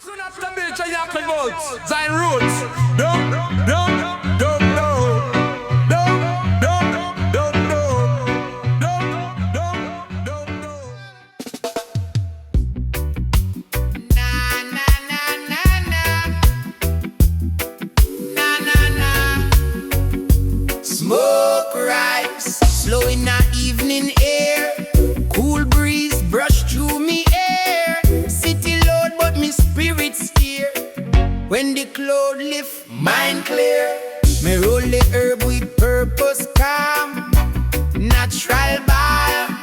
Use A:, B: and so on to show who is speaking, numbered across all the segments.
A: Soon after Bill Chayak votes, Zion Roots. Don't know.
B: Smoke rise, slow in the evening air. Cool breeze brush through me hair. City load but me spirits here. When the cloud lift, mind clear. Me roll the herb with purpose calm. Natural balm.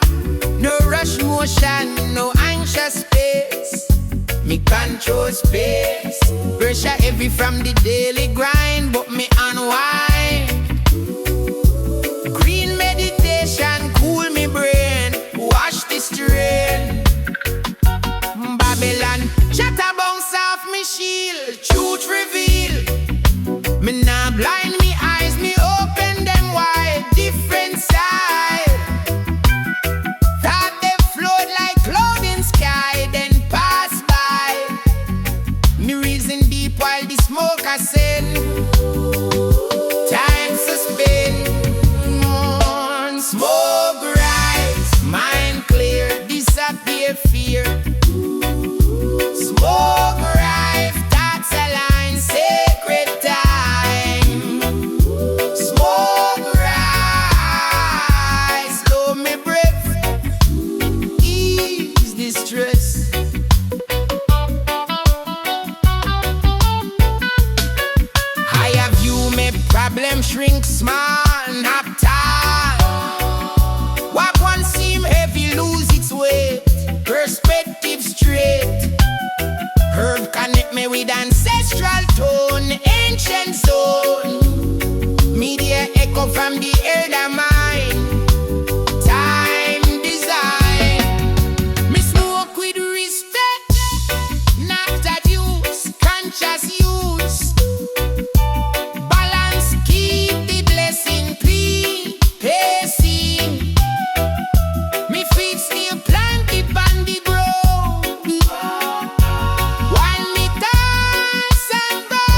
B: No rush motion, no anxious space. Me control space. Pressure heavy from the daily grind, but me unwind. Green meditation, cool me brain. Wash the strain. Babylon, shatter bounce off me shield. Truth reveal. Me nah blind me eyes, me open them wide. Different side. Thought they float like cloud in sky, then pass by. Me reason deep while the smoke ascend. Time suspend. Smoke rise, mind clear, disappear fear. Smoke rise, thoughts align, sacred time. Smoke rise, slow me breath, ease the stress. Higher view, me problem shrink small, not tall. Walk one seem heavy, lose its weight. Perspective straight. Herb connect me with ancestral tone, ancient zone. Media echo from the elder mind. Time design. Me smoke with respect, not abuse, conscious use. Balance, keep the blessing clean, pacing. Me feet still planted on the ground. While me toss and burn.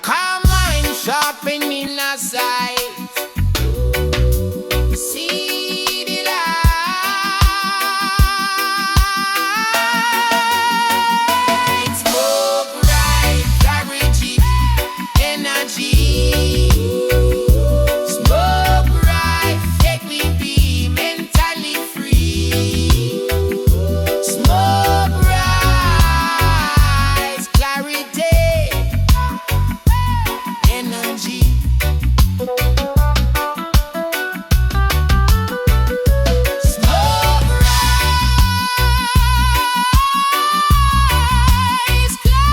B: Calm mind sharpening a sight. See the light. Smoke right, clarity, energy. Smoke right, take me be mentally free. Smoke rise, clarity, energy. Smoke rise, clarity.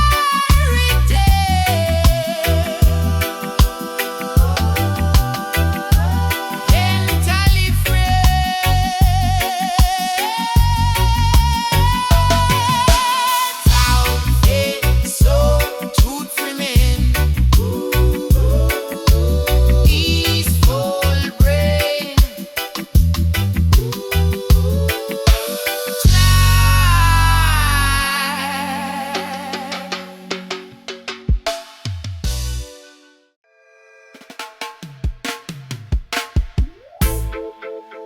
B: Mentally free. So truth remain. Peaceful brain.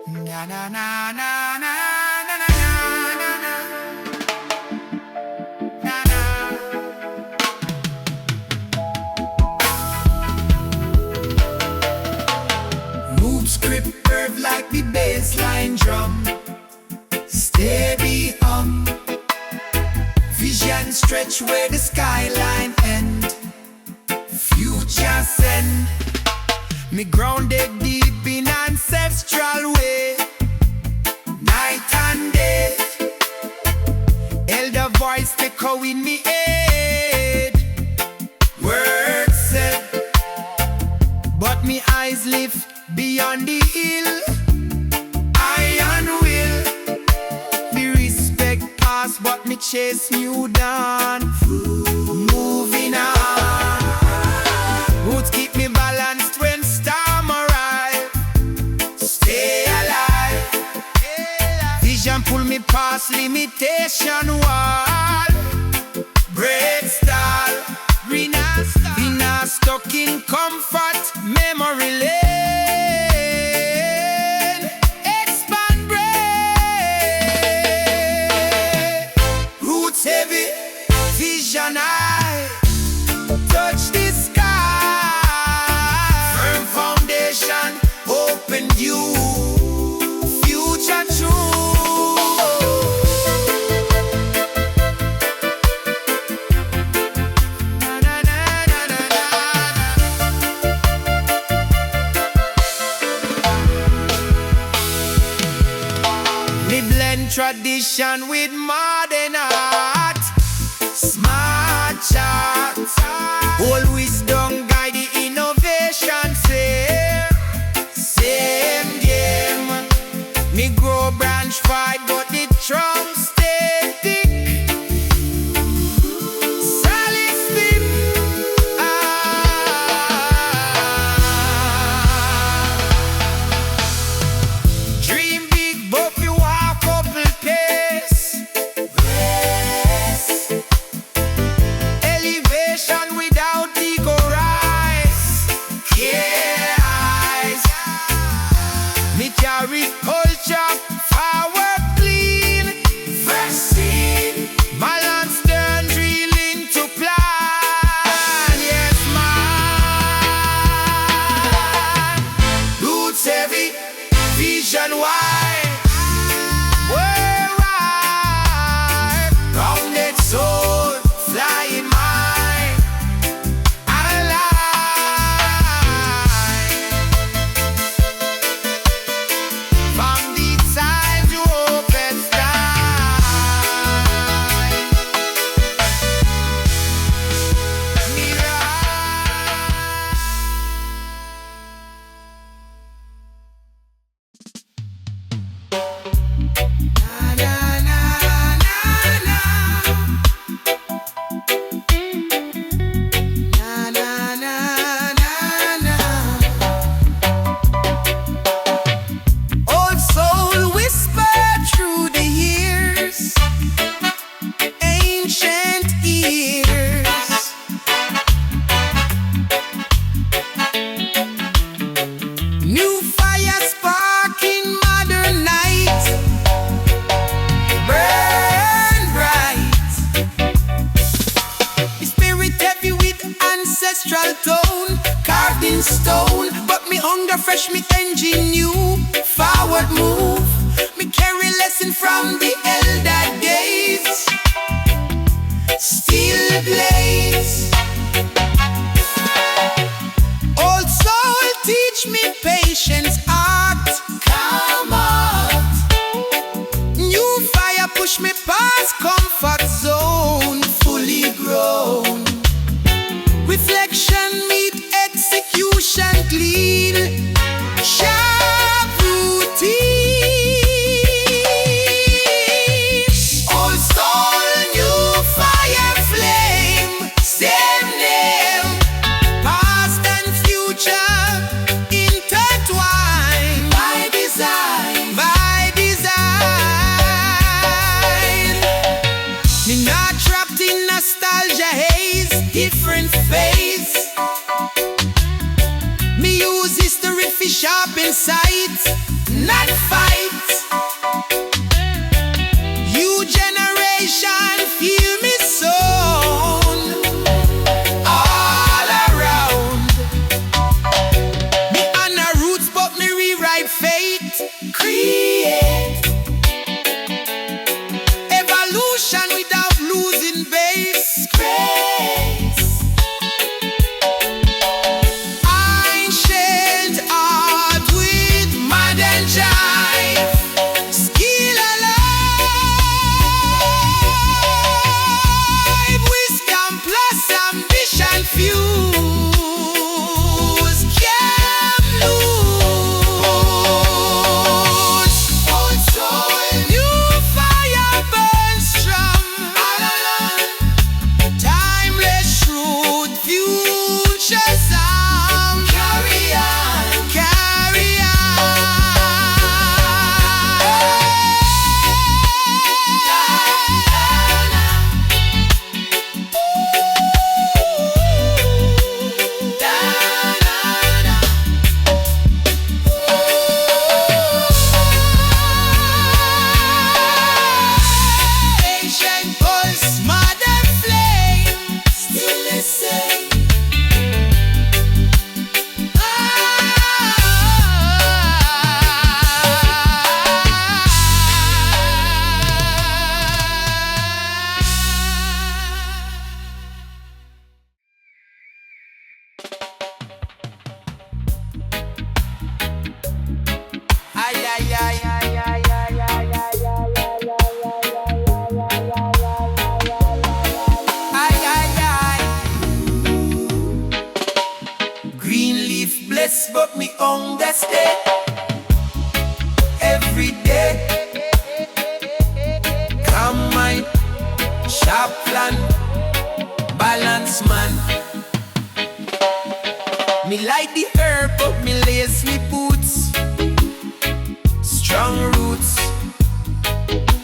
B: Na na na na na na na na na na na. Move script curve like the bassline drum. Steady vision stretch where the skyline end. Future send. Me grounded deep in ancestral way. Night and day. Elder voice echo in me head. Words said, but me eyes lift beyond the hill. Iron will. Me respect past, but me chase new down. Moving on. Roots keep me balanced when storm arrive. Stay alive. vision pull me past limitation wall. Break style, we not stuck in comfort, memory lane. Expand brain, roots heavy, vision high, touch the sky. Firm foundation, open view, future true. Tradition with modern art, smart charts, all wisdom guide the innovation. Same game, me grow branch fight, but the trunk stay thick. Solid stick, dream big, but you walk up pace. Elevation without ego rise. Eyes. Me carry culture forward clean. First seed, balance turn drill into plan. Yes, man. Roots heavy, vision wide. Grounded soul, flying mind, alive. From deep side to open sky. Old soul whisper through the years, ancient ears. New fire spark in modern night, burn bright. The spirit heavy with ancestral tone, carved in stone. But me hunger fresh, me engine new. Forward move, me carry lesson from the elder days. Still blaze. Old soul teach me patience, art, come out. New fire push me past comfort zone, fully grown. Reflection meet execution clean. Sharp routine.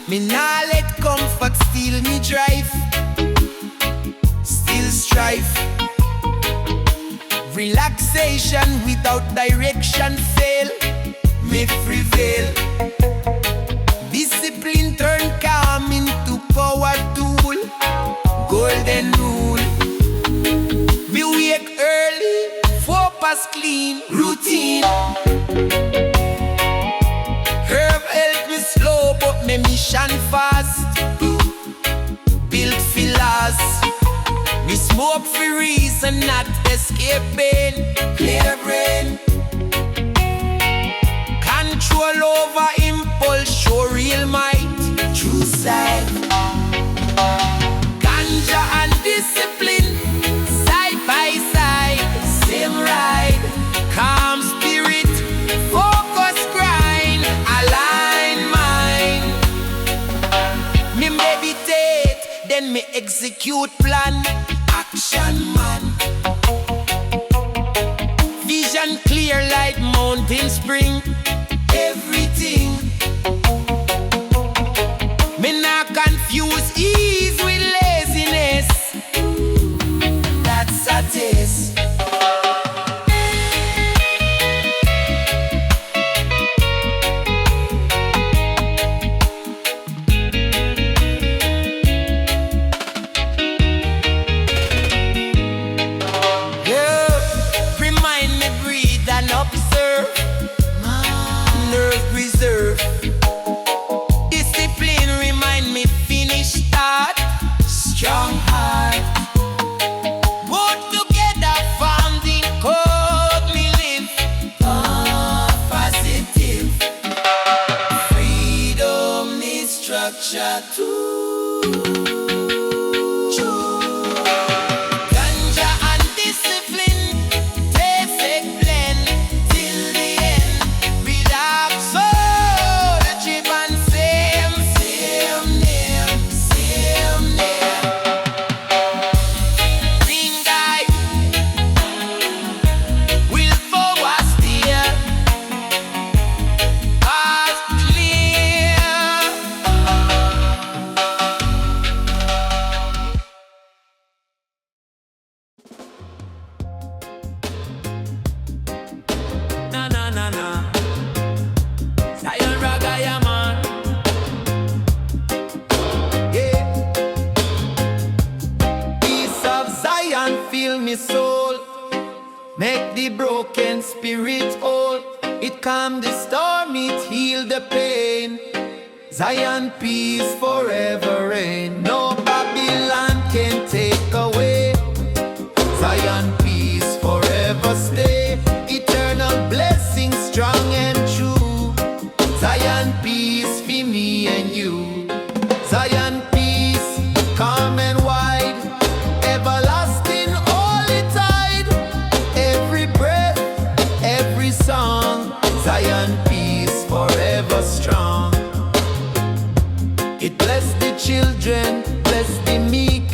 B: Me nah let comfort steal me drive. Still strife. Relaxation without direction fail. Me prevail. Discipline turn calm into power tool. Golden rule. Me wake early, focus clean, routine. Herb help me slow, but me mission fast. Build filas. Me smoke for reason, not escaping. Clear brain. Control over impulse, show real might. True sight. Ganja and discipline, side by side, same ride. Calm spirit, focus grind, align mind. Me meditate, then me execute plan. Action man. Vision clear like mountain spring. Everything. Me not confuse ease with laziness. That's a taste. Preserve. Discipline remind me finish start. Strong heart. Both together found in code me live. Positive. Freedom is structure too. Ganja and discipline. Perfect blend till the end. Relax. Fill me soul, make the broken spirit whole. It calm the storm, it heal the pain. Zion peace forever reign. No Babylon can take away. Zion peace forever stay. Eternal blessing strong and true. Zion peace for me and you. Zion peace calm and wide. Everlasting holy tide. Every breath, every song. Zion peace forever strong. It bless the children, bless the meek.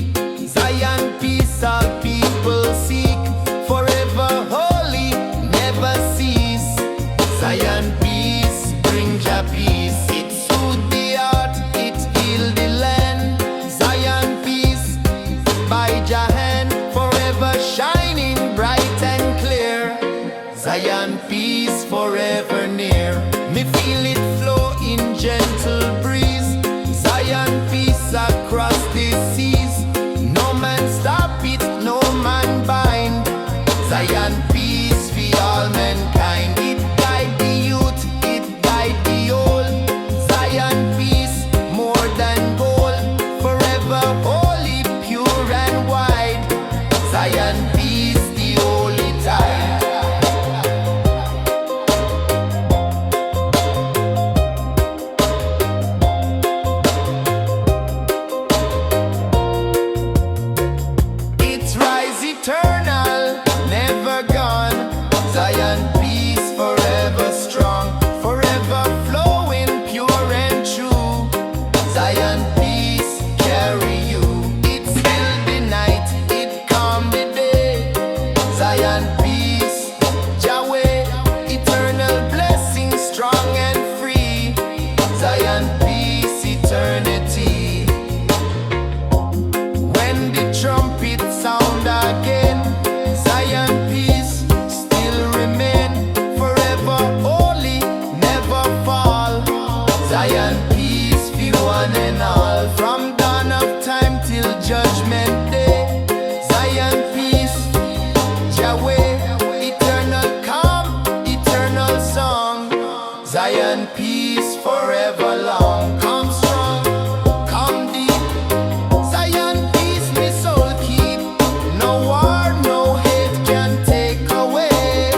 B: Zion peace all people seek. Forever holy, never cease. Zion peace, bring Jah peace. It soothe the heart, it heal the land. Zion peace, by Jah hand, forever shining bright and clear. Zion peace forever near. Me feel it flow in gentle breeze. Zion peace across the seas. No man stop it, no man bind. Zion peace for all mankind. It guide the youth, it guide the old. Zion peace more than gold. Forever holy, pure and wide. Zion peace the holy tide. Eternal, never gone. Zion peace forever strong. Forever flowing, pure and true. Zion peace carry you. It still the night, it calm the day. Zion peace, Yahweh. Eternal blessing, strong and free. Zion peace, eternal. eternity. When the trumpet sound again, Zion peace still remain, forever holy, never fall. Zion peace for one and all, from dawn of time till judgment day. Zion peace, Yahweh, eternal calm, eternal song. Zion peace forever long. Come strong, come deep. Zion peace me soul keep. No war, no hate can take away.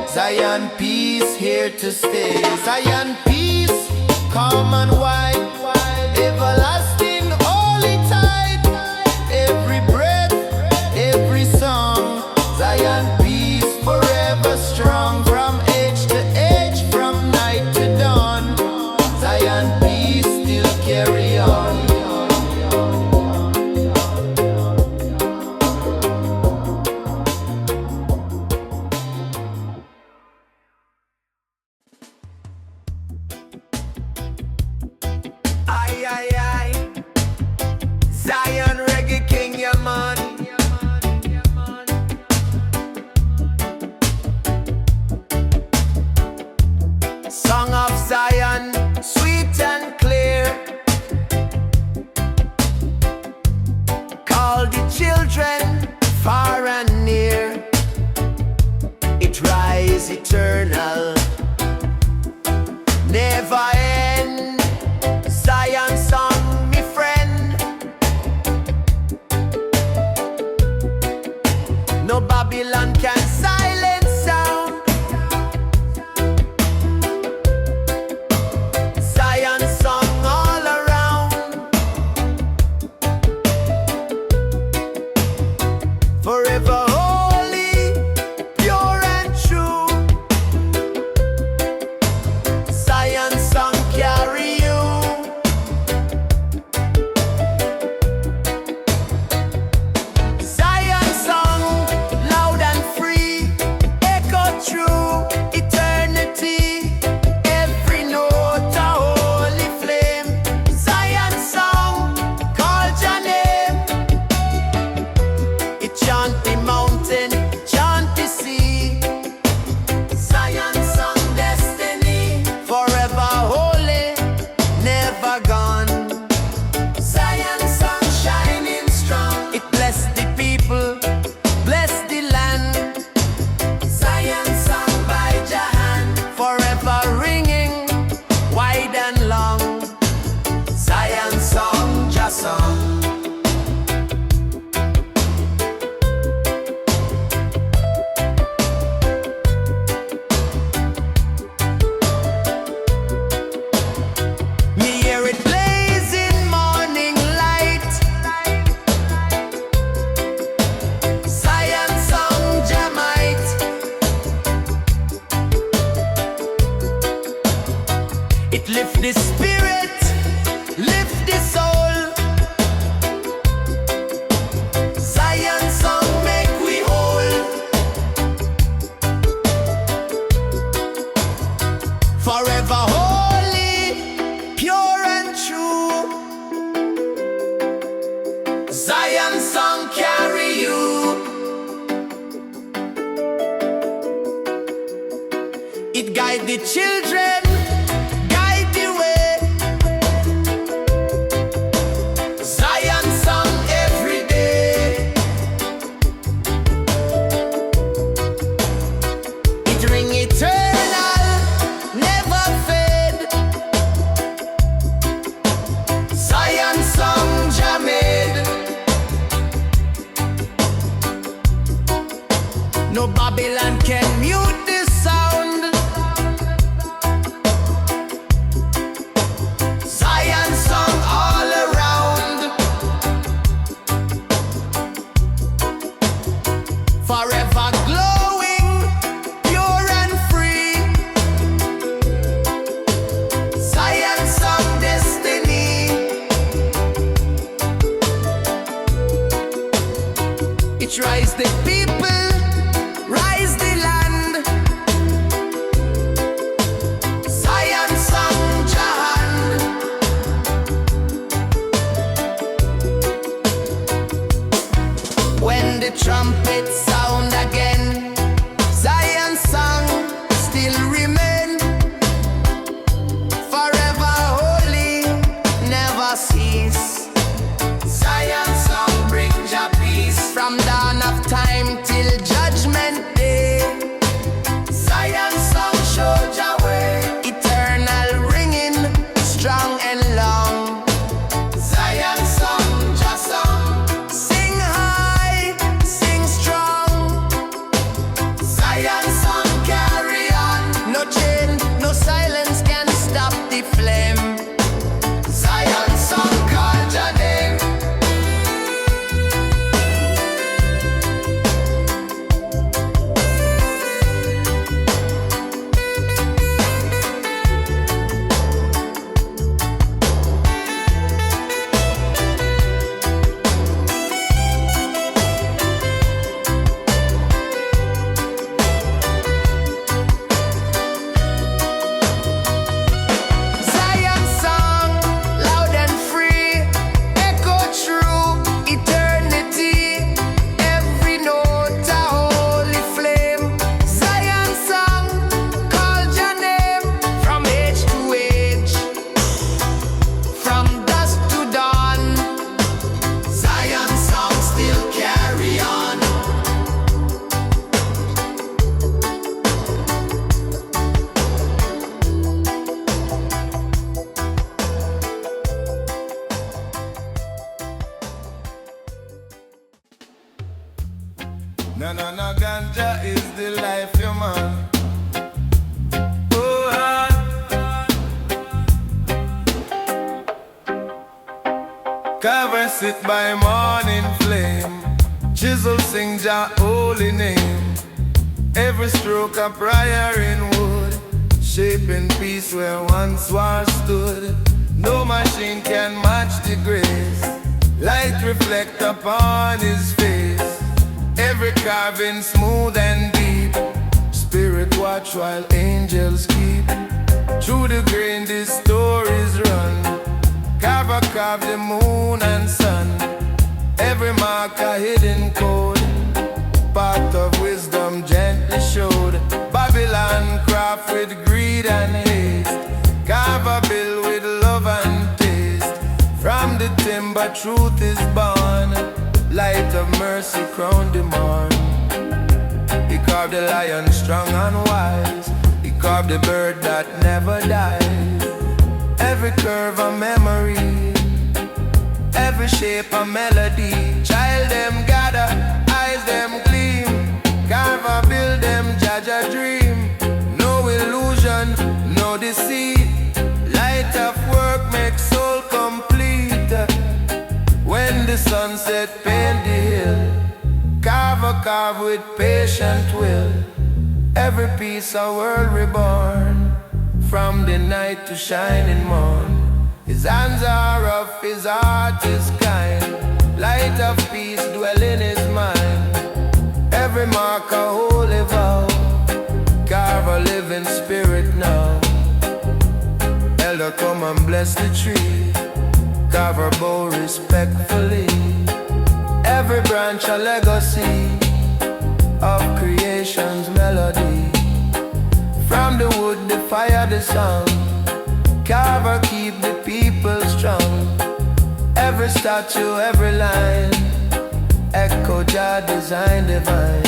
B: Zion peace here to stay. Zion peace, calm and wide, everlasting holy tide. Every breath, every song. Zion peace forever strong. From age to age, from night to dawn. Zion peace still carry on. Aye, aye, aye. Zion Reggae King, yeah man. Song of Zion, sweet and clear. Call the children far and near. It rise eternal, never end. Zion song, me friend. No Babylon can silence sound. Zion song all around. Forever holy, pure and true. Zion song carry you. Zion song, loud and free, echo true, eternity. Every note a holy flame. Zion song, call Jah name. It chant the mountain, chant the sea. Zion song destiny, forever holy, never gone. Zion song shining strong. It bless the people, bless the land. Zion song by Jah hand, forever ringing, wide and long. Zion song, Jah song. Me hear it blazing morning light. Zion song, Jah might. It lift the spirit, lift the soul. Zion song make we whole. Forever holy, pure and true. Zion song carry you. It guide the children, guide the way. Zion song every day. It ring eternal, never fade. Zion song Jah made. No Babylon can mute the sound.
C: No, ganja is the life, you man. Carver sit by morning flame, chisel sing Jah holy name. Every stroke a prayer in wood, shaping peace where once war stood. No machine can match the grace, light reflect upon his face. Every carving smooth and deep, spirit watch while angels keep. Through the grain these stories run, Carver carve the moon and sun. Every mark a hidden code, path of wisdom gently showed. Babylon craft with greed and haste, Carver build with love and taste. From the timber truth is born, light of mercy crown the morn. He carved the lion strong and wise, he carved the bird that never dies. Every curve a memory, every shape a melody. Child them gather, eyes them gleam, Carver build them Jaja dream. No illusion, no deceit, light of work makes soul complete. When the sunset paint the hill, Carver carve with patient will. Every piece a world reborn, from the night to shining morn. His hands are rough, his heart is kind, light of peace dwell in his mind. Every mark a holy vow, Carve a living spirit now. Elder come and bless the tree, Carve a bow respectfully. Every branch a legacy of creation's melody. From the wood, the fire, the sound, Carver keep the people strong. Every statue, every line, echo Jah design divine.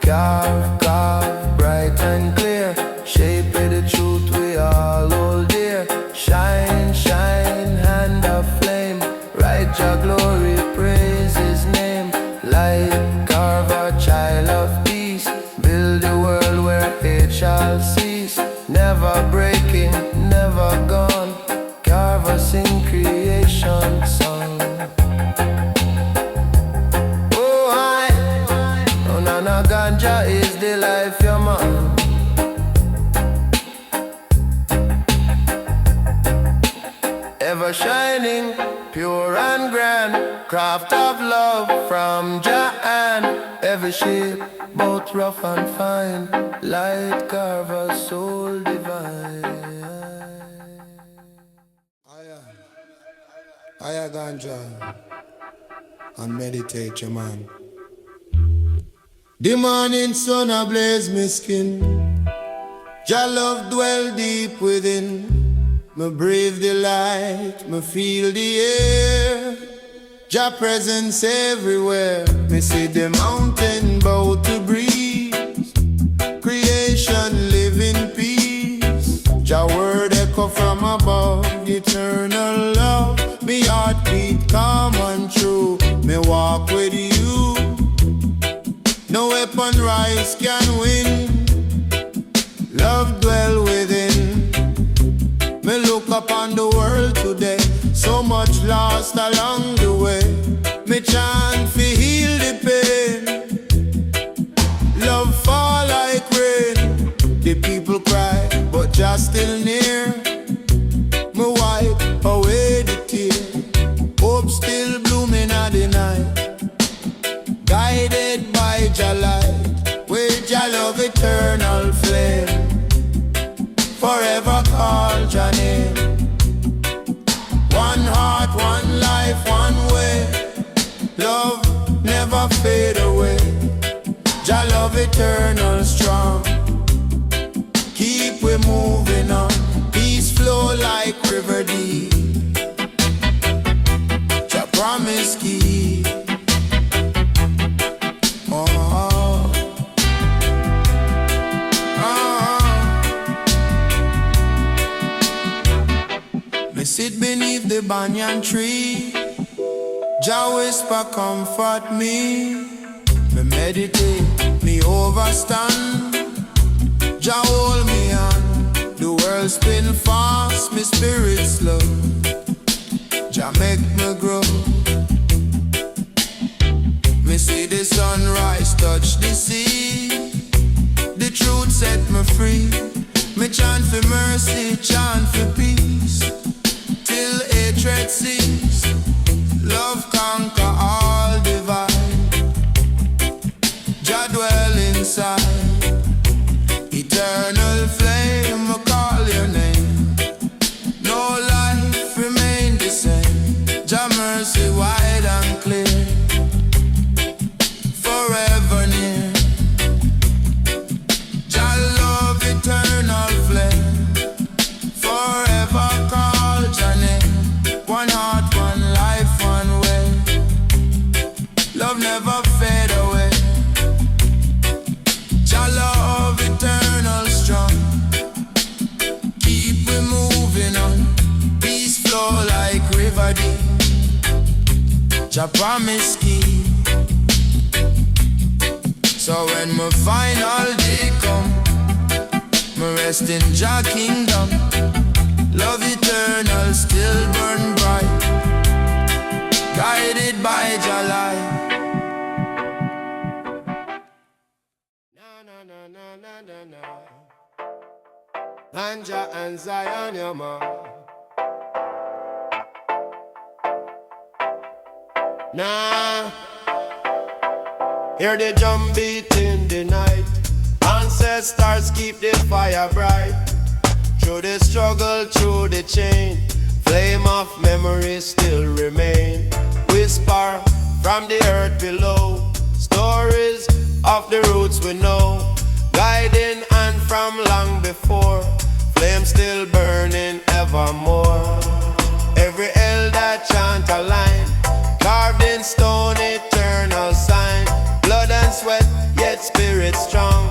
C: Carve, carve, bright and clear, shape of the truth we all hold dear. Shine, shine, hand of flame, write Jah glory, praise his name. Light, Carver, child of peace, build a world where hate shall cease. Never breaking, never gone, Carver sing creation song. Oh I, oh na ganja is the life, your man. Ever shining, pure and grand, craft of love from Jah. Every shape, both rough and fine, light Carver, soul divine.
D: Aya ganja and meditate, your man. The morning sun ablaze my skin, Jah love dwell deep within. Me breathe the light, me feel the air, Jah presence everywhere. Me see the mountain bow to breeze, creation live in peace. Jah word echo from above, eternal love. Me heartbeat calm and true, me walk with you. No weapon rise can win, love dwell within. Me look upon the world today, so much lost along the way. Me chant fi heal the pain, love fall like rain. The people cry, but Jah still near. Me wipe away the tear, hope still blooming at the night. Guided by Jah light, with Jah love eternal flame. Forever call Jah name. One heart, one life, one way. Love never fade away. Jah love eternal strong. Keep we moving on. Peace flow like river deep. Jah promise keep. Me sit beneath the banyan tree, Jah whisper comfort me. Me meditate, me overstand. Jah hold me on. The world spin fast, me spirit slow. Jah make me grow. Me see the sunrise touch the sea. The truth set me free. Me chant for mercy, chant for peace. Till hatred cease. Love conquer all divide. Jah dwell inside. Eternal flame, I call your name. No life remain the same. Jah mercy wide and clear. Forever near. Jah love eternal flame. Forever call Jah name. One heart, one life, one way. Love never fade away. Jah love eternal strong. Keep we moving on. Peace flow like river deep. Jah promise keep. So when my final day come, me rest in Jah kingdom. Love eternal still burn bright. Guided by Jah light. Na. Ganja and Zion, your man. Nah. Hear the drum beat in the night. Ancestors keep the fire bright. Through the struggle, through the chain, flame of memory still remain. Whisper from the earth below. Stories of the roots we know. Guiding and from long before. Flame still burning evermore. Every elder chant a line. Carved in stone, eternal sign. Blood and sweat, yet spirit strong.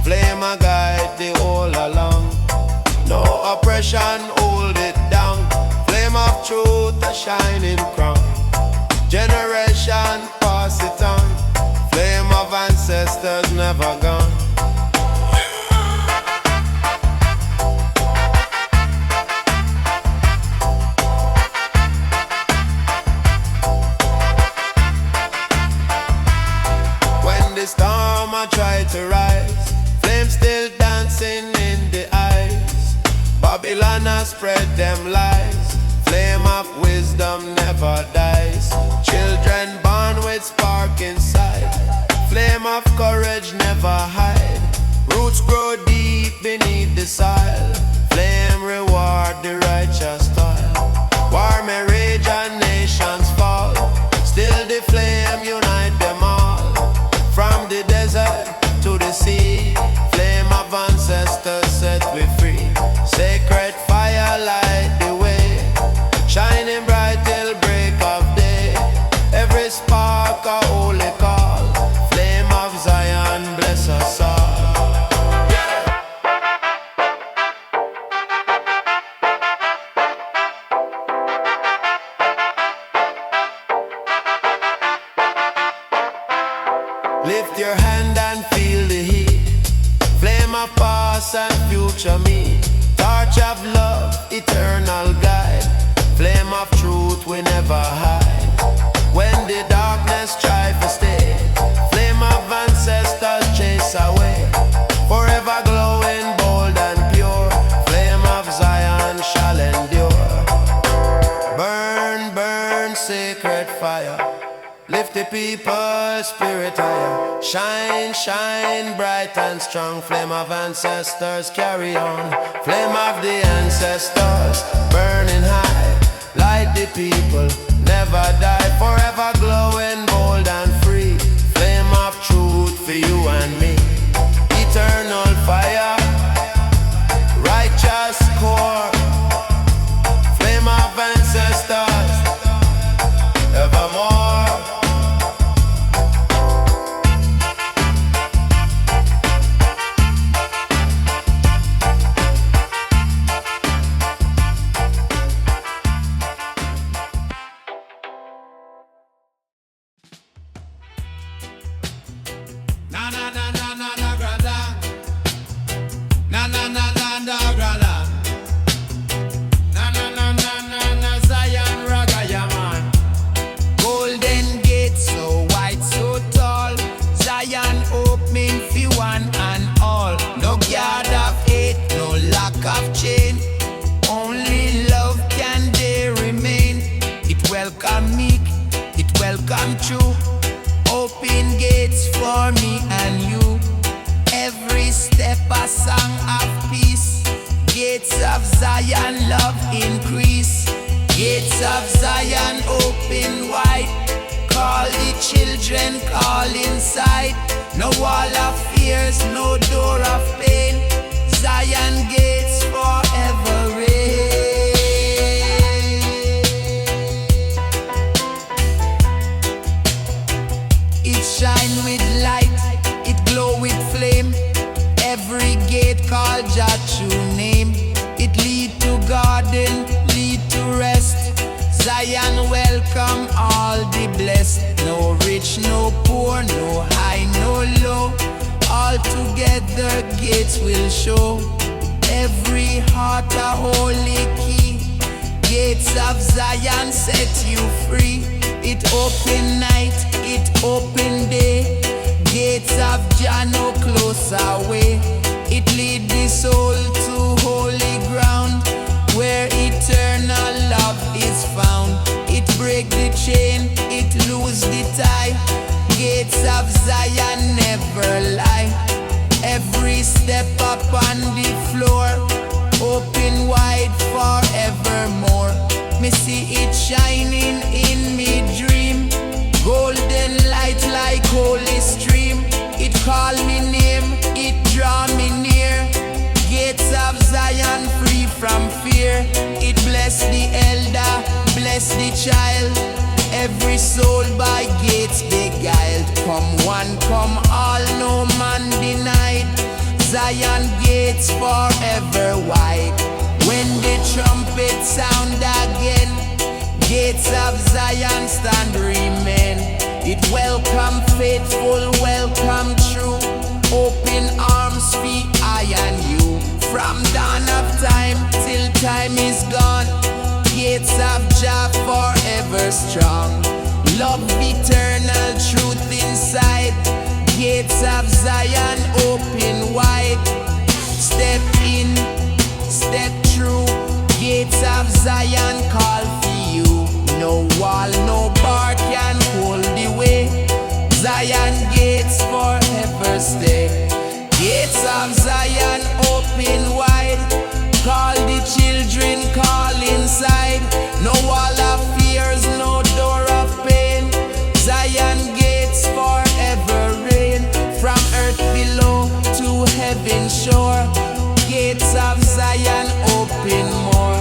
D: Flame a guide the whole along. No oppression, hold it down. Flame of truth, a shining crown. Generation, pass it on. Flame of ancestors never gone. Storm I try to rise. Flame still dancing in the eyes. Babylon has spread them lies. Flame of wisdom never dies. Children born with spark inside. Flame of courage never hide. Roots grow deep beneath the soil. Flame reward the righteous toil. War may rage and nations fall. Still the flame unite them all. From the desert to the sea, flame of ancestors set we free. Sacred fire light the way, shining bright till break of day. Every spark a holy call, flame of Zion bless us all. Lift your hand and feel the heat. Flame of past and future me. Torch of love, eternal guide. Flame of truth we never hide. When the darkness tries to stay, flame of ancestors chase away. Forever glowing, bold and pure. Flame of Zion shall endure. Burn, burn, sacred fire. Lift the people's spirit higher. Shine, shine, bright and strong. Flame of ancestors carry on. Flame of the ancestors burning high. Light the people, never die. Forever glowing, bold and free. Flame of truth for you and me. Eternal fire, righteous core. Flame of ancestors evermore.
B: come true. Open gates for me and you. Every step a song of peace. Gates of Zion, love increase. Gates of Zion open wide. Call the children, call inside. No wall of fears, no door of pain. Zion gates forever reign. It shine with light, it glow with flame. Every gate called Jah true name. It lead to garden, lead to rest. Zion welcome all the blessed. No rich, no poor, no high, no low. All together gates will show. Every heart a holy key. Gates of Zion set you free. It open night, it open day. Gates of Jah no close away. It lead the soul to holy ground, where eternal love is found. It break the chain, it lose the tie. Gates of Zion never lie. Every step up on the floor, open wide forevermore. Me see it shining in me dream. Golden light like holy stream. It call me name, it draw me near. Gates of Zion free from fear. It bless the elder, bless the child. Every soul by gates beguiled. Come one, come all, no man denied. Zion gates forever wide. When the trumpet sound again, gates of Zion stand remain. It welcome faithful, welcome true. Open arms feet I and you. From dawn of time till time is gone. Gates of Jah forever strong. Love eternal, truth inside. Gates of Zion open wide. Step in, step through. Gates of Zion call for you. No wall, no bar can hold the way. Zion gates forever stay. Gates of Zion open wide. Call the children, call inside. No wall of fears, no door of pain. Zion gates forever reign. From earth below to heaven shore. Gates of Zion open more.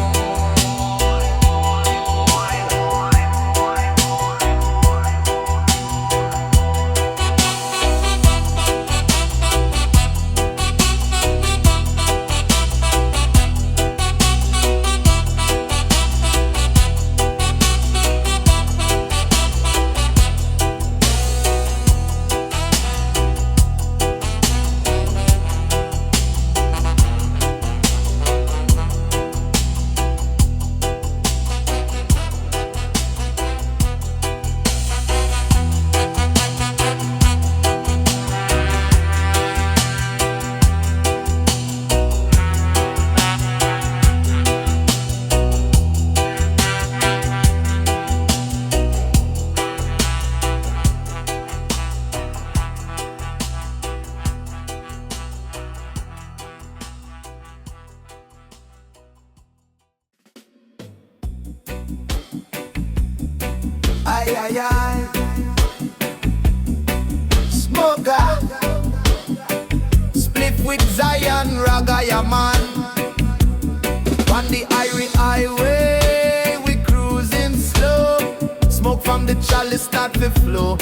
B: Aye, aye, aye. Smoker. Split with Zion, Ragaya man. On the Irie highway, we cruising slow. Smoke from the chalice start to flow.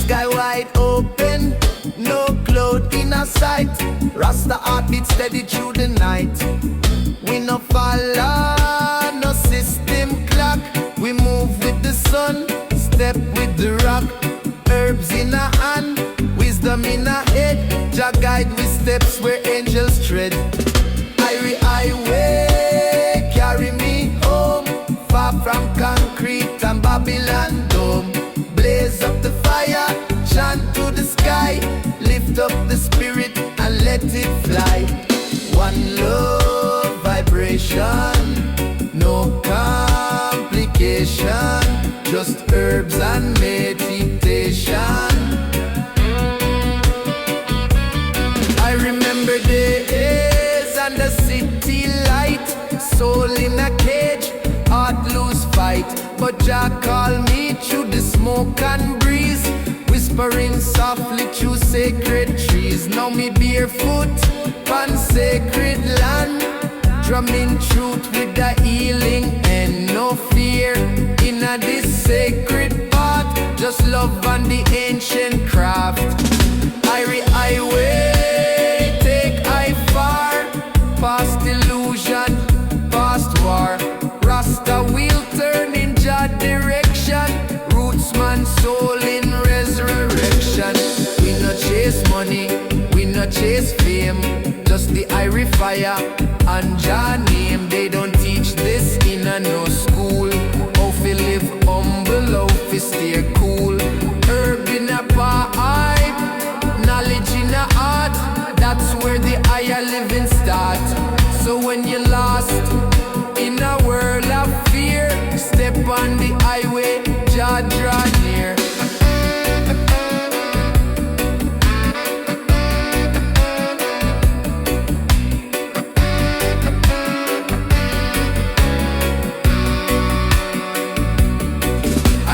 B: Sky wide open, no cloud in our sight. Rasta heartbeat steady through the night. We no follow, no system clock. We move with the sun, step with the rock. Herbs in our hand, wisdom in our head. Jah guide with steps where angels tread. Irie highway, carry me home. Far from concrete and Babylon dome. Blaze up the fire, chant to the sky. Lift up the spirit and let it fly. One love vibration, no complication. Just herbs and medicine. light, but Jah call me through the smoke and breeze, whispering softly through sacred trees. Now me barefoot on sacred land, drumming truth with the healing and no fear. In this sacred path, just love and the ancient craft. Irie highway, take I far, past illusion, past war. Rasta will turn in Jah direction, roots man soul in resurrection. We no chase money, we no chase fame, just the Irie fire and Jah name. They don't teach this in a no school. How fi live humble, how fi stay cool. Herb in a pipe, knowledge in a heart, that's where the higher living start. So when you're lost in a world of fear, step on the highway, Jah draw near.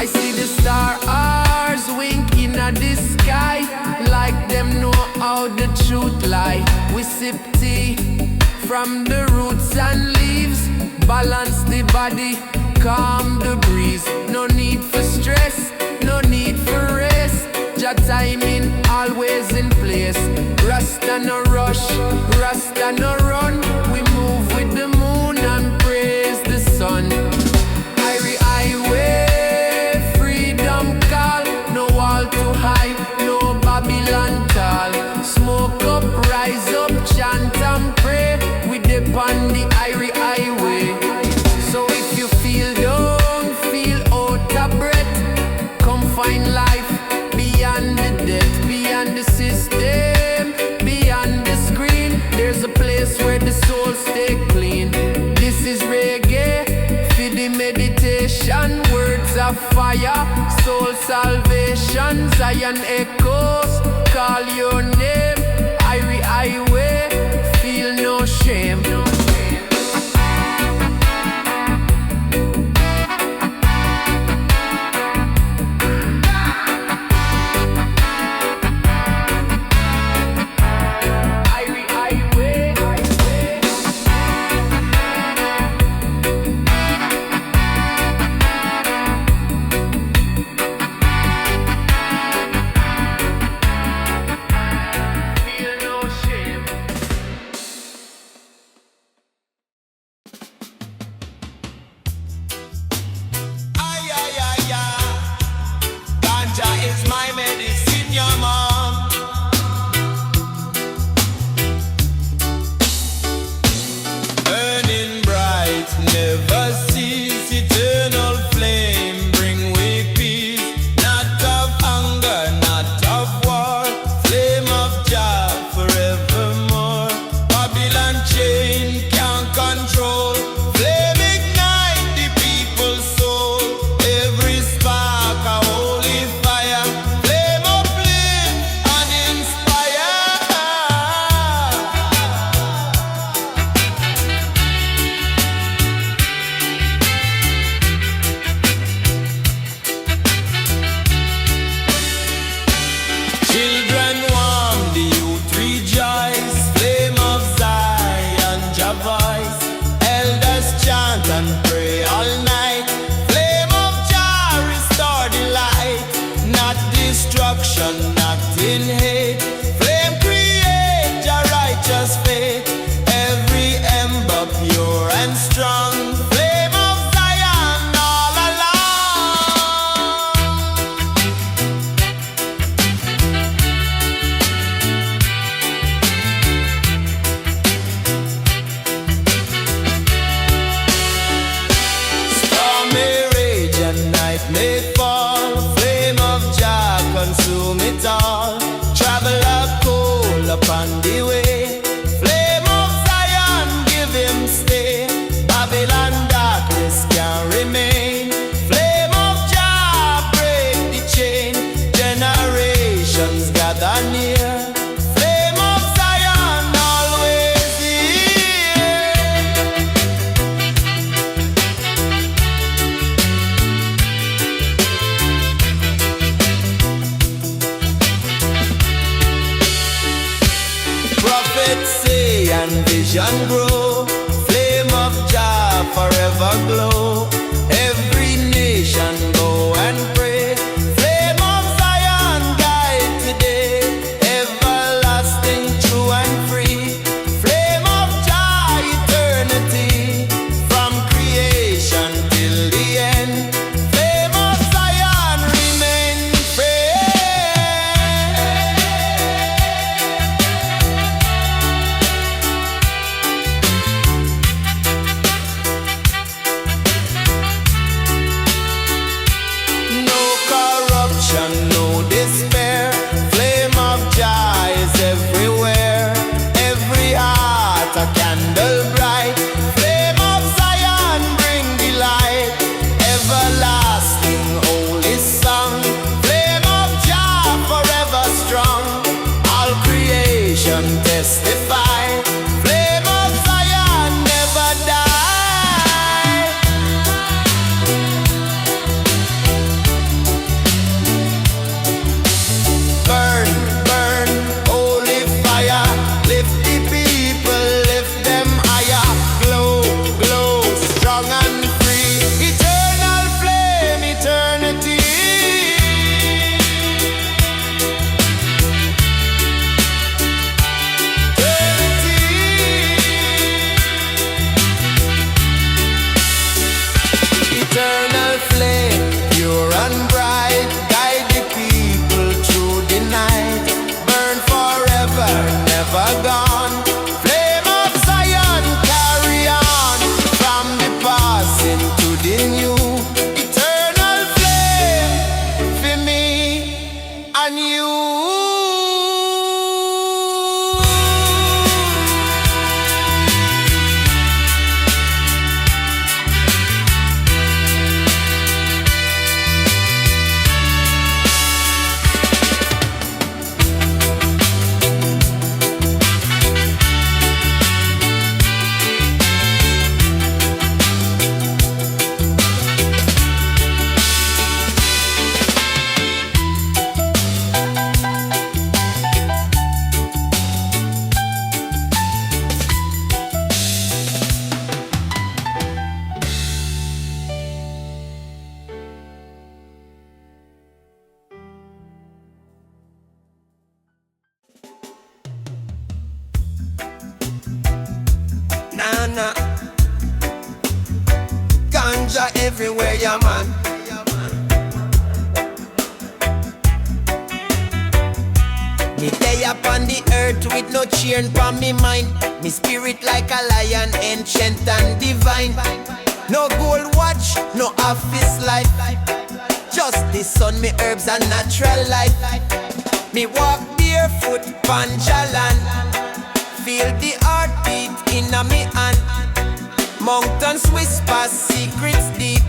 B: I see the stars winking at the sky, like them know how the truth lie. We sip tea from the roots and leaves, balance the body, calm the breeze. No need for stress, no need for rest, Jah timing always in place. Rasta no rush, Rasta no run, we move with the moon and praise the sun. Irie highway, freedom call, no wall to hide, no Babylon tall. Smoke up, rise up, chant and pray, we dip on the Irie highway. So if you feel down, feel out of breath, come find life beyond the death, beyond the system, beyond the screen. There's a place where the soul stay clean. This is reggae, for the meditation, words of fire, soul salvation, Zion echoes, call your name. Irie highway, feel no shame.
C: may fall, flame of Jah consume it all. Try
D: nation grow, flame of Jah forever glow. Every nation go and pray, flame of Zion guide today, everlasting, true and free, flame of Jah eternity, from creation till the end, flame of Zion remain free. No corruption, no despair, flame of Jah is everywhere. Every heart a candle bright, flame of Zion bring delight. Everlasting holy song, flame of Jah forever strong. All creation testify, flame of Zion never die. Burn, burn, holy fire, lift the people, lift them higher. Glow, glow, strong and free, eternal flame, eternity. Eternal flame, pure and bright, guide the people through the night. Burn forever, never gone. Flame of Zion, carry on from the past into the new. Eternal flame for me and you. Nana, ganja everywhere, yeah man. Me lay upon the earth with no cheering from me mind. Me spirit like a lion, ancient and divine. No gold watch, no office life. Just the sun, me herbs and natural life. Me walk barefoot, panjalan. Feel the heartbeat in a me hand. Mountains whisper secrets deep,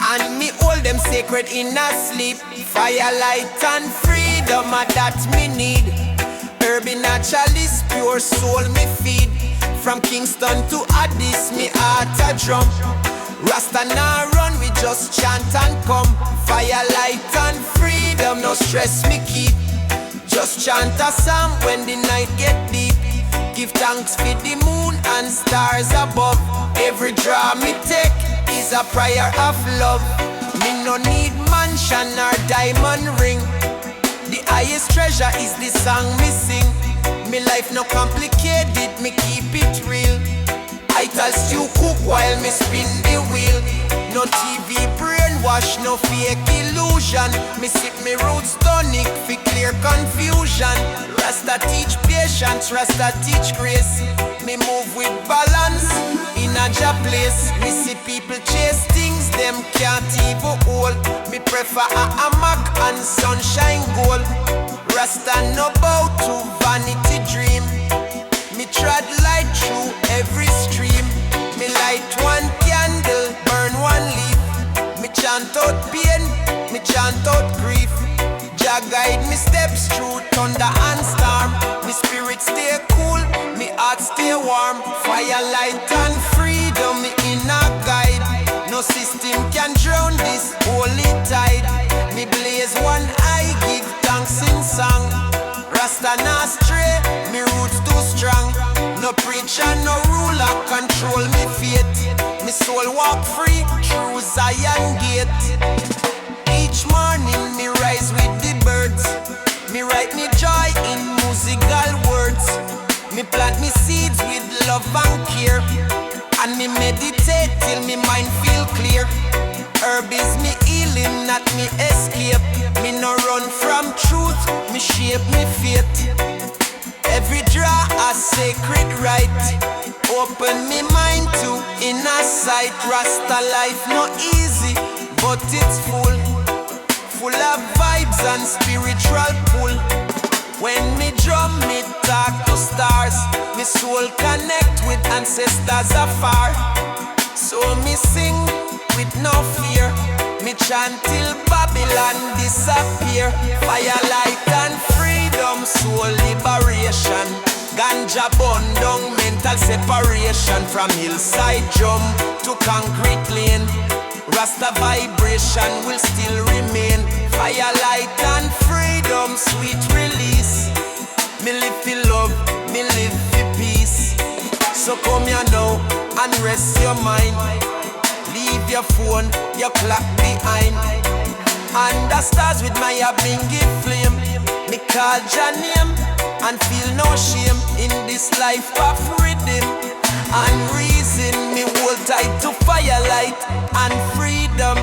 D: and me hold them sacred in a sleep. Firelight and freedom are that me need. Herby naturalist, pure soul me feed. From Kingston to Addis, me heart a drum. Rasta nah run, we just chant and come. Firelight and freedom, no stress me keep. Just chant a psalm when the night get deep. Give thanks for the moon and stars above. Every draw me take is a prayer of love. Me no need mansion or diamond ring. The highest treasure is the song me sing. Me life no complicated, me keep it real. I tell stew cook while me spin the wheel. No TV brainwash, no fake illusion. Me sip me roots tonic for clear confusion. Rasta teach patience, Rasta teach grace. Me move with balance in a Jah place. Me see people chase things them can't even hold. Me prefer a hammock and sunshine gold. Rasta no bow to vanity dream. Me trod light through every stream. Me light one candle, burn one leaf. Me chant out pain, me chant out grief. Jah guide me steps through thunder and storm. Me spirit stay cool, me heart stay warm. Firelight and freedom, me inner guide. No system can drown this holy tide. Me blaze one eye, give thanks in song. Rasta nah stray, me roots too strong. No preacher
B: soul walk free through Zion gate. Each morning me rise with the birds. Me write me joy in musical words. Me plant me seeds with love and care. And me meditate till me mind feel clear. Herb is me healing, not me escape. Me no run from truth, me shape me fate. Every draw a sacred right. Open me mind to inner sight. Rasta life no easy, but it's full. Full of vibes and spiritual pull. When me drum, me talk to stars. Me soul connect with ancestors afar. So me sing with no fear. Me chant till Babylon disappear. Firelight and freedom, soul liberation. Ganja burn down, mental separation. From hillside jump to concrete lane. Rasta vibration will still remain. Firelight and freedom, sweet release. Me live for love, me live for peace. So come here now and rest your mind. Leave your phone, your clock behind. Under stars with my abingy flame. Me call your name and feel no shame. In this life of freedom and reason, me hold tight to firelight and freedom.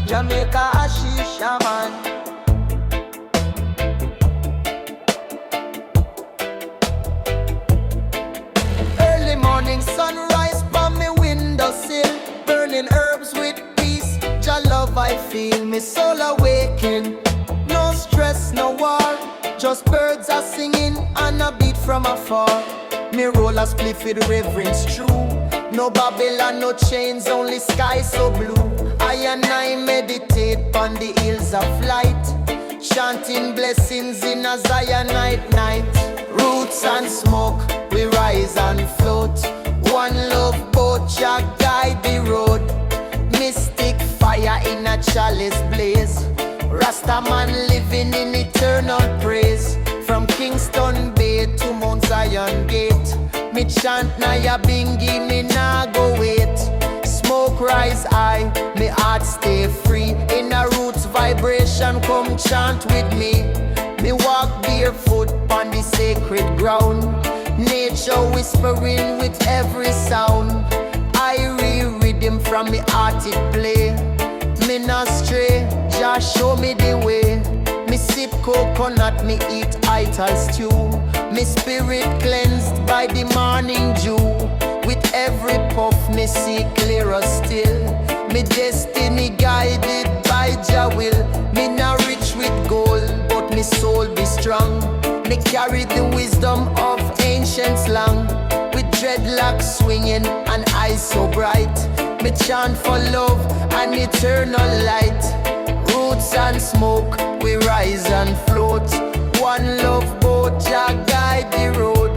E: Jamaica Ashisha man. Early morning sunrise from me windowsill. Burning herbs with peace. Jah love I feel, me soul awaken. No stress, no war. Just birds are singing and a beat from afar. Me roll a spliff with reverence true. No Babylon, no chains, only sky so blue. I and I meditate on the hills of light, chanting blessings in a Zionite night. Roots and smoke, we rise and float. One love boat, Jah guide the road. Mystic fire in a chalice blaze. Rasta man living in eternal praise. From Kingston Bay to Mount Zion Gate. Me chant na ya bingi, me nah go wait. Smoke rise high, me heart stay free. In a roots vibration, come chant with me. Me walk barefoot on the sacred ground. Nature whispering with every sound. Irie rhythm from me heart it play. Me not stray, just show me the way. Me sip coconut, me eat ital stew. Me spirit cleansed by the morning dew. With every puff me see clearer still. Me destiny guided by Jah will. Me not rich with gold, but me soul be strong. Me carry the wisdom of ancient slang. With dreadlocks swinging and eyes so bright. Me chant for love and eternal light. Roots and smoke, we rise and float. One love boat, Jah guide the road.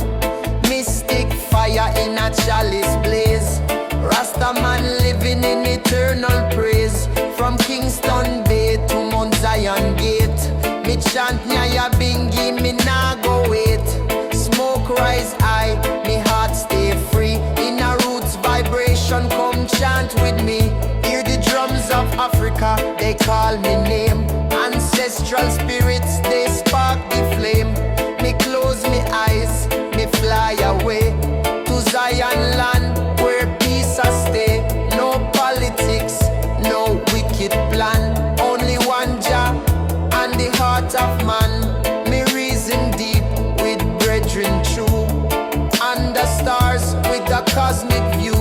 E: Mystic fire in a chalice blaze. Rasta man living in eternal praise. From Kingston Bay to Mount Zion Gate. Me chant nyaya bingi, me nah go wait. Smoke rise high, me heart stay free. In a roots vibration, come chant with me. Hear the drums of Africa, they call me name. Ancestral spirits, they spark the flame. Me close me eyes, me fly away to Zion land where peace I stay. No politics, no wicked plan. Only one Jah and the heart of man. Me reason deep with brethren true. Under stars with a cosmic view.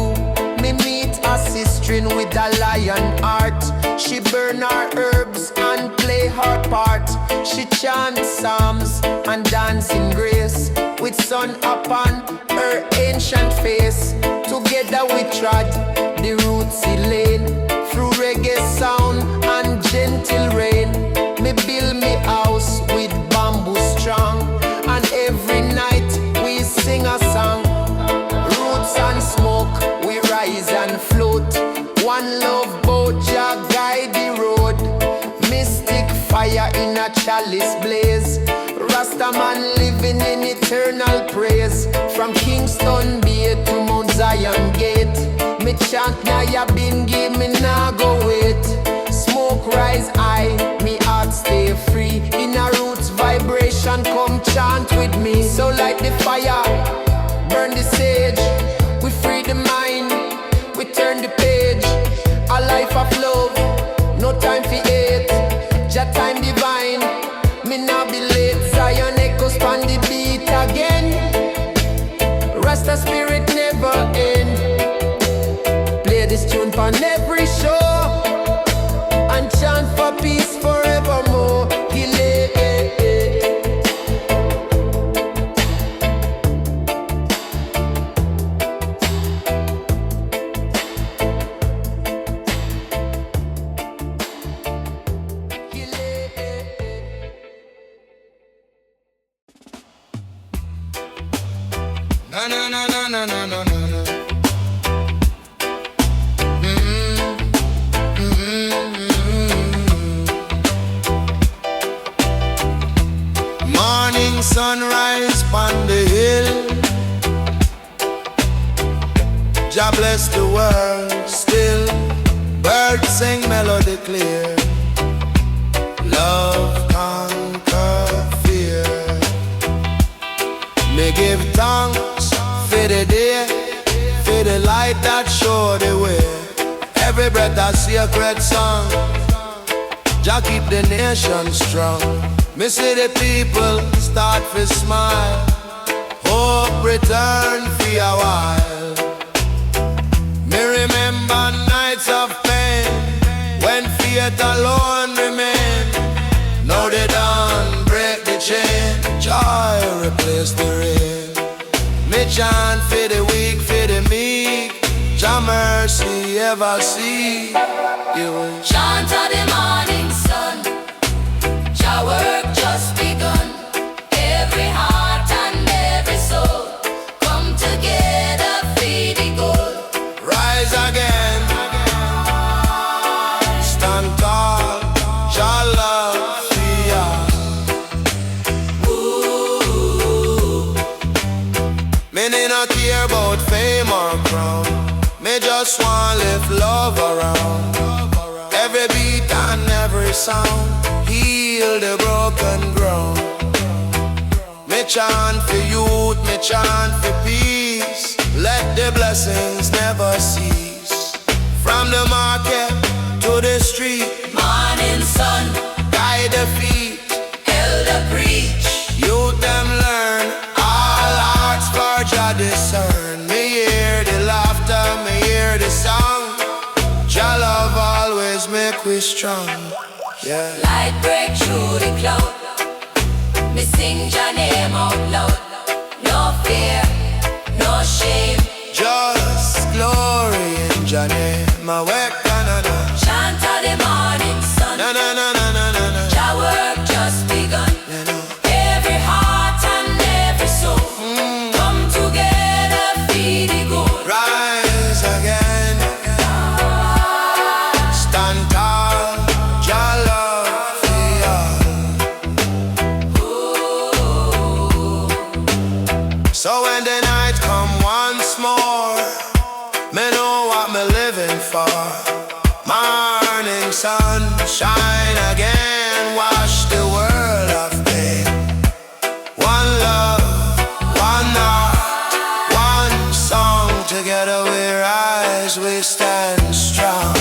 E: Me meet a sister with a lion heart. She burn her herbs and play her part. She chants psalms and dance in grace.
B: with sun upon her ancient face. Together we trod the rootsy lane, through reggae sound and gentle rain. Me build me house with bamboo strong, and every night we sing a song. Roots and smoke, we rise and float. One love boat, Jah guide the road. Mystic fire in a chalice blaze. Rasta man living in eternal praise. From Kingston Bay to Mount Zion Gate, me chant now ya been give me nah go wait. Smoke rise high, me heart stay free. In a roots vibration, come chant with me. So light the fire, burn the sage. We free the mind, we turn the page. A life of love, no time for hate. Jah time divine, me nah be late. Zion echoes on the beat again. Rasta spirit never end. Play this tune on every show, and chant for peace forevermore.
C: Na na na na na na na na. Morning sunrise on the hill. Jah bless the world still. Birds sing melody clear. Love conquer fear. Me give thanks for the day, for the light that show the way. Every breath a sacred song. Jah keep the nation strong. Me see the people start to smile. Hope return for a while. Me remember nights of pain, when faith alone remain. Now they done break the chain. Joy replace the rain. Me chant for the weak, for the meek. Jah mercy ever see you.
F: Chant of the morning sun, Jah work just begun. Every heart and every soul come together for the goal.
C: Rise again, stand tall. Jah love me not care about fame or crown. Me just want live love around. Every beat and every sound heal the broken ground. Me chant for youth, me chant for peace. Let the blessings never cease. From the market to the street,
F: Morning sun,
C: guide the feet.
F: elder preach.
C: Youth them learn, all hearts for Jah discern. Me hear the laughter, me hear the song. Jah love always make we strong. Yeah.
F: Light break through the cloud. Me sing Jah name out loud. No fear, no shame.
C: Just glory in Jah name. I wake Canada.
F: Chant of the morning sun,
C: Na na na na na na na.
F: Jah work just begun.
C: You know.
F: Every heart and every soul come together for the good.
C: Rise again. Stand tall. Jah love so when the night come once more, me know what me living for. Morning sun shine again, wash the world of pain. One love, one heart, one song. Together we rise, we stand strong.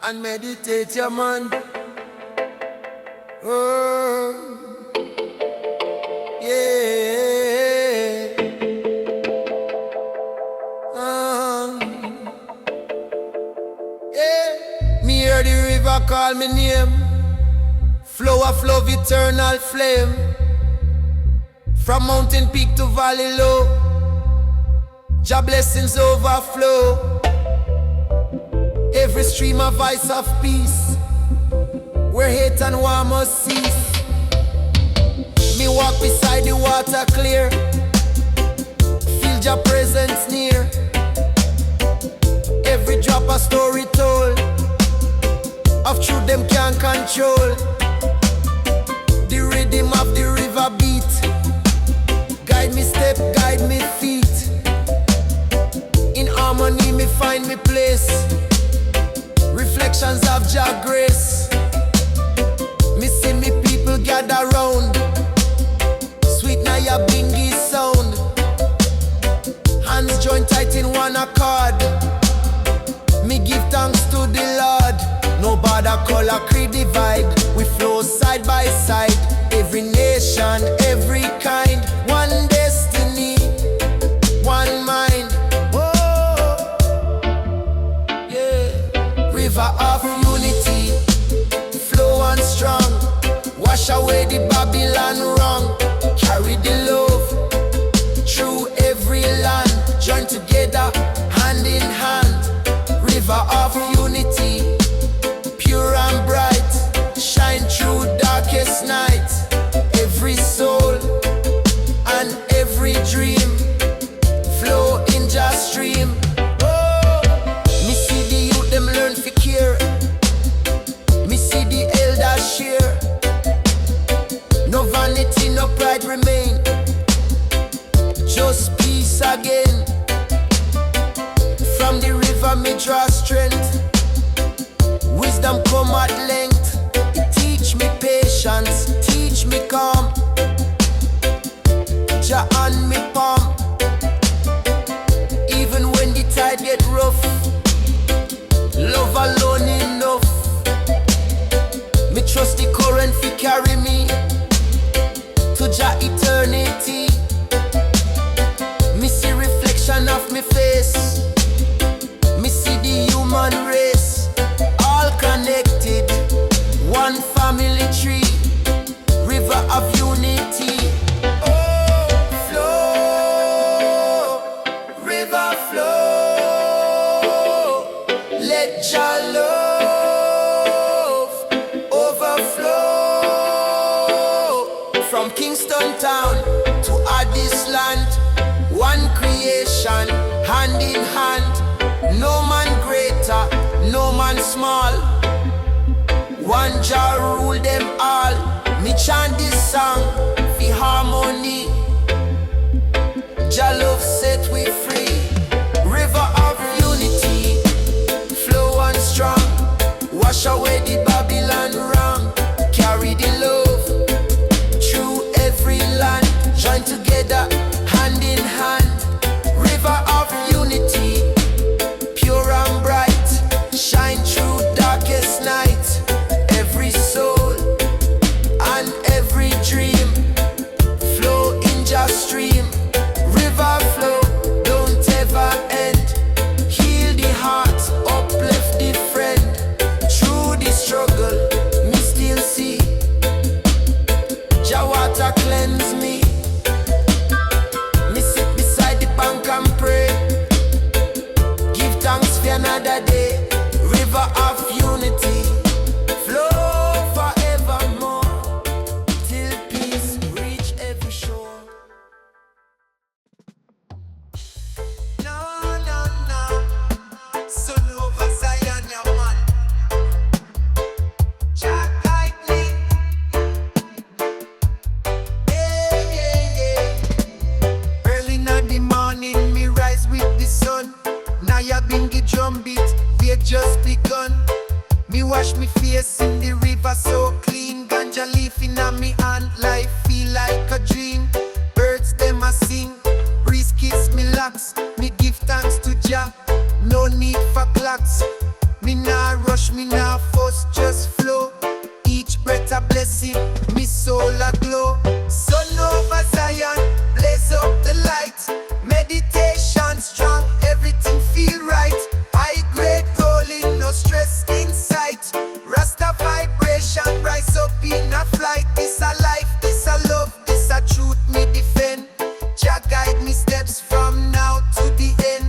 B: and meditate, yeah, man. Oh, yeah. Yeah. Me hear the river call me name. Flow of love, eternal flame. From mountain peak to valley low, Jah blessings overflow. Every stream a voice of peace, where hate and war must cease. Me walk beside the water clear, feel Jah presence near. Every drop a story told, of truth them can't control. The rhythm of the river beat, guide me step, guide me feet. In harmony me find me place, reflections of Jah grace. Me see me people gather round, sweet Naya Bingy sound. Hands joined tight in one accord, me give thanks to the Lord. No border, color, creed divide, we flow side by side. Every nation, every kind, one destiny, one mind. Oh, yeah. River of unity, flow on strong, wash away the Babylon wrong. Carry the love through every land, join together hand in hand. River of unity, pure and bright, shine through darkest night. Every soul and every dream flow in Jah stream. Oh, me see the youth them learn for care, me see the elders share. No vanity, no pride remain, just peace again. From the river me draw strength, wisdom come at length. It teach me patience, teach me calm. Jah on me palm, even when the tide get rough. Love alone enough. Me trust the current fi carry me to Jah eternity. Me see reflection of me face, me see the human race, all connected, one family tree, river of unity. Oh, flow, river flow, let Jah love overflow. From Kingston town to Addis land, one creation, hand in hand. No man greater, no man small, one Jah rule them all. Me chant this song for harmony. Jah love set we free. River of unity, flow on strong, wash away the Babylon wrong. Carry the love through every land, join together hand in hand. River of unity, pure and bright, shine through darkest night. Every soul and every dream flow in Jah stream. River flow, don't ever end. Heal the heart, uplift the friend. Through the struggle, me still see Jah water cleanse me. Me sit beside the bank and pray, give thanks for another day. River of unity, flow forevermore, till peace reach every shore. No, no, no, son over Zion, your man. Jah guide me. Yeah. blessing, me soul a glow. Sun over Zion, blaze up the light. Meditation strong, everything feel right. High grade rolling, no stress in sight. Rasta vibration, rise up in a flight. This a life, this a love, this a truth me defend. Jah guide me steps from now to the end.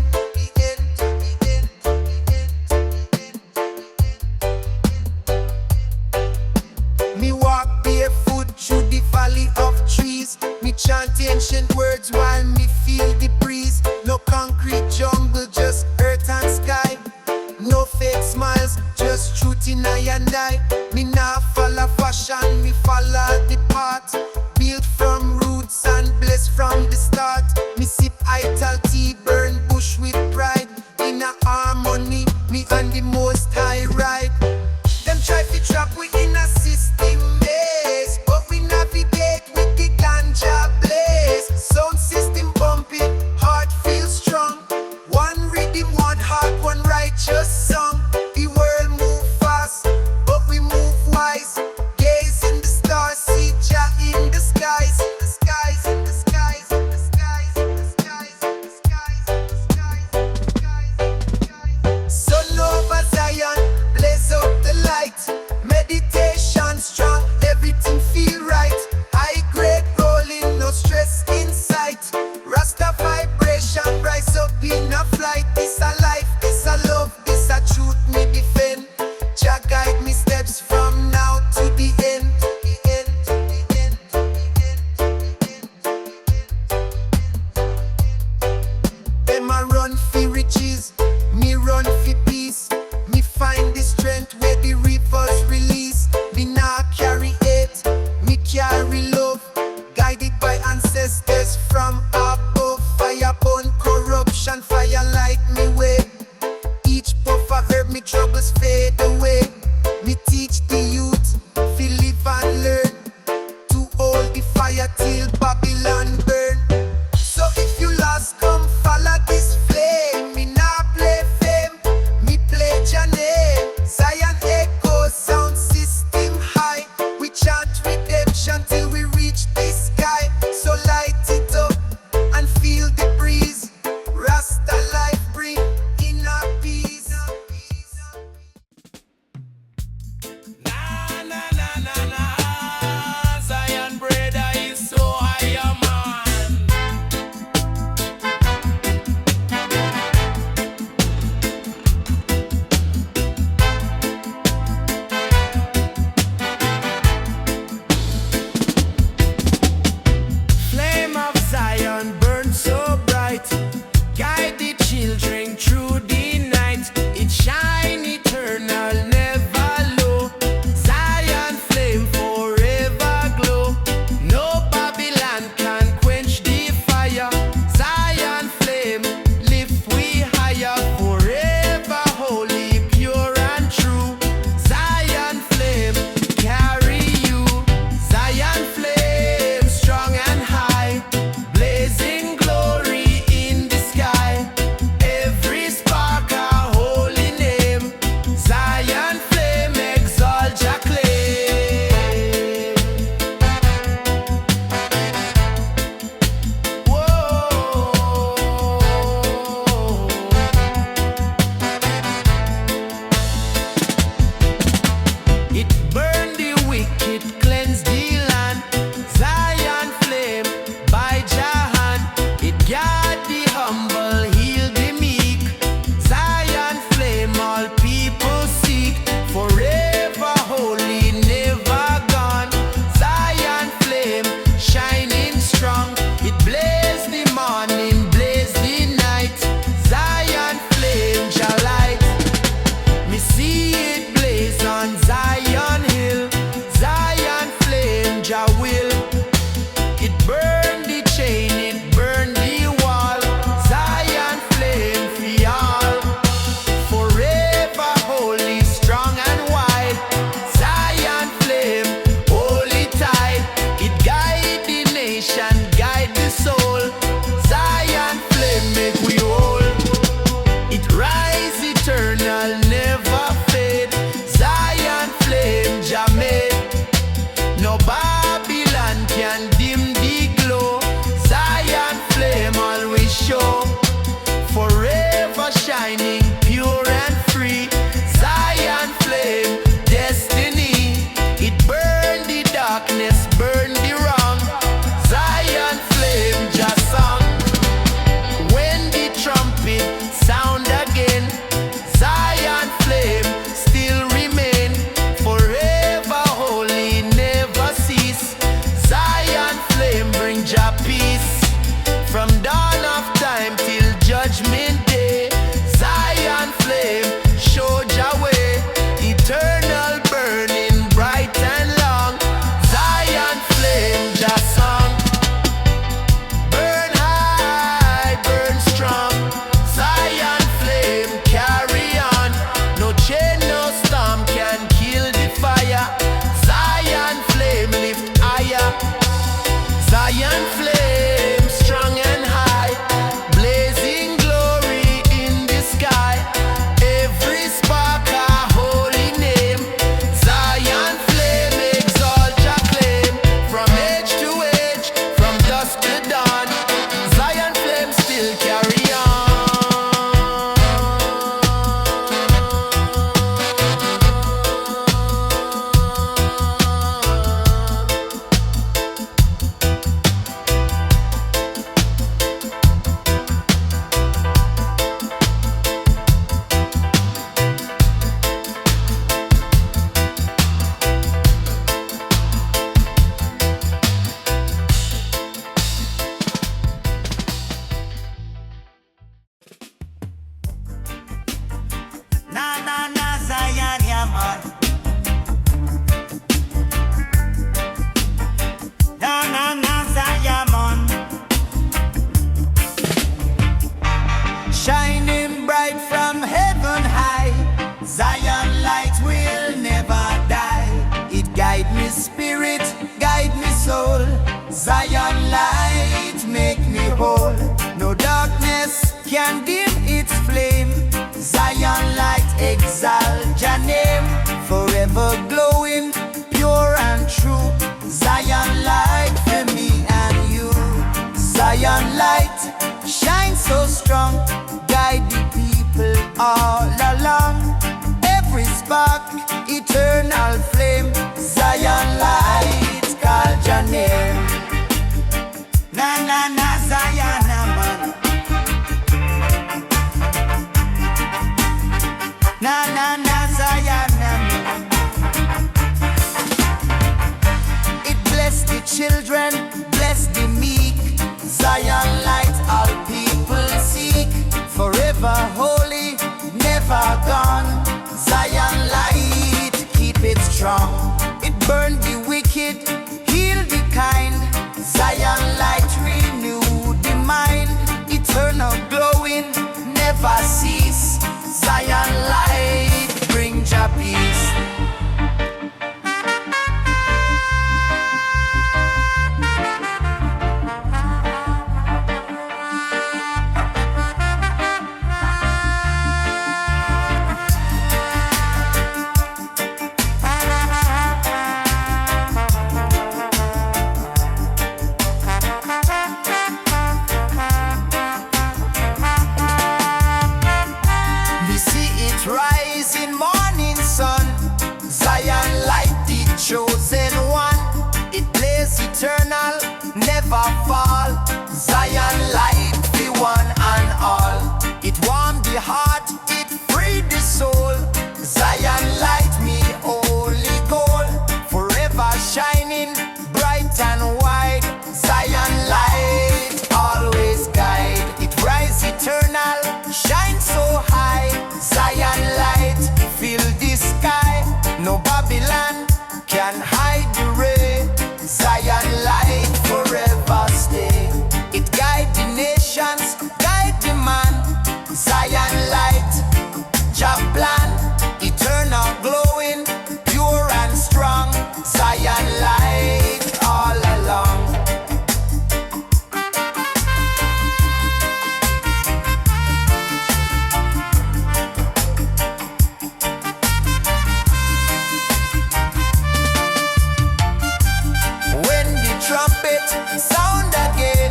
B: Me walk barefoot through the valley of trees. Me chant ancient words while me feel the breeze. No concrete jungle, just earth and sky. No fake smiles, just truth in I and I. Me nah follow fashion, me follow the path. Built from roots and blessed from the start. Me sip itality, burn bush with pride. In a harmony, me and the most high ride. Them try to trap we in a system maze, but we navigate with the ganja blaze. Sound system bumping, heart feels strong. One rhythm, one heart, one righteous song. The world move fast, but we move wise. Gaze in the stars, see Jah in the skies. In the skies, in the skies, in the skies, in the skies, in the skies, in the skies, in the skies. Sun over Zion, blaze up the light. Meditation strong, everything feel right. High grade rolling, no stress in sight. Rasta vibration, rise up in a flight. This a life, this a love, this a truth me defend. Jah guide me steps from now to the end. Them a run for riches, me run for peace. Me find the strength where the rivers release. Me nah carry hate, me carry love. Guided by ancestors from above. Fire burn corruption, fire light me way. Each puff of herb, me troubles fade away. Me teach the youth, feel live and learn. To hold the fire till Babylon burn. So if you lost, come follow this flame. Me nah play fame, me play Jah name. Zion echo, sound system high. We chant redemption till we reach the sky. So light it up and feel the breeze. Rasta life bring inner peace.
A: Na na na na na. Zion brother is so high, man.
B: Flame of Zion burn so bright. Guide the children through the night. It shine eternal, never low. Zion flame forever glow. No Babylon can quench the fire. Zion flame lift we higher. Forever holy, pure and true. Zion flame carry you. Zion flame strong and high. Blazing glory in the sky. Every spark a holy name. Zion flame exalt Jah claim. Whoa. It burn the wicked, cleanse the land. Zion flame by Jah hand. It guard the humble, heal the meek. Zion flame all people seek. Forever holy, never gone. Zion flame shining strong. It blaze the morning, blaze the night. Zion flame Jah light. Me see it blaze on Zion hill. Zion flame Jah will. It burn the chain, it burn the wall. Zion flame for all. Forever holy, strong and wide. Zion flame, holy tight. It guide the nation, guide the soul. Zion flame make we whole. It rise eternal, never fade. Zion flame Jah made. Guide me spirit, guide me soul. Zion light make me whole. No darkness can dim its flame. Zion light exalt your name. Forever glowing, pure and true. Zion light for me and you. Zion light shine so strong. Guide the people all along. Every spark, eternal flame. Zion light, call your name. Na na na Zion man. Na na na Zion man. It bless the children, bless the meek. Zion light all people seek. Forever holy, never gone. Zion light, keep it strong. It burn the wicked, heal the kind. Zion light renew the mind. Eternal glowing, never cease. Zion light bring your peace. Rising morning sun, Zion light the chosen one. It blaze eternal, never fall. Zion light the one and all. It warm the heart, it free the soul. Zion light me holy goal. Forever shining, bright and wide. Zion light always guide. It rise eternal, shine so high. Zion light fill the sky. No Babylon can hide the ray. Zion light forever stay. It guide the nations, guide the man. Zion light, Jah plan, eternal glowing, pure and strong. Zion light all along. Trumpet sound again.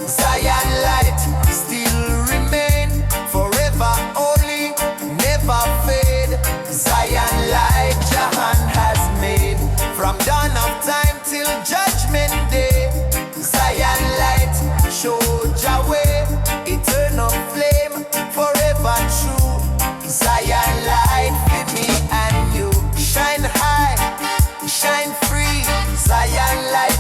B: Zion light still remain. Forever only, never fade. Zion light Jah hand has made. From dawn of time till judgment day. Zion light show Jah way. Eternal flame forever true. Zion light for me and you. Shine high, shine free. Zion light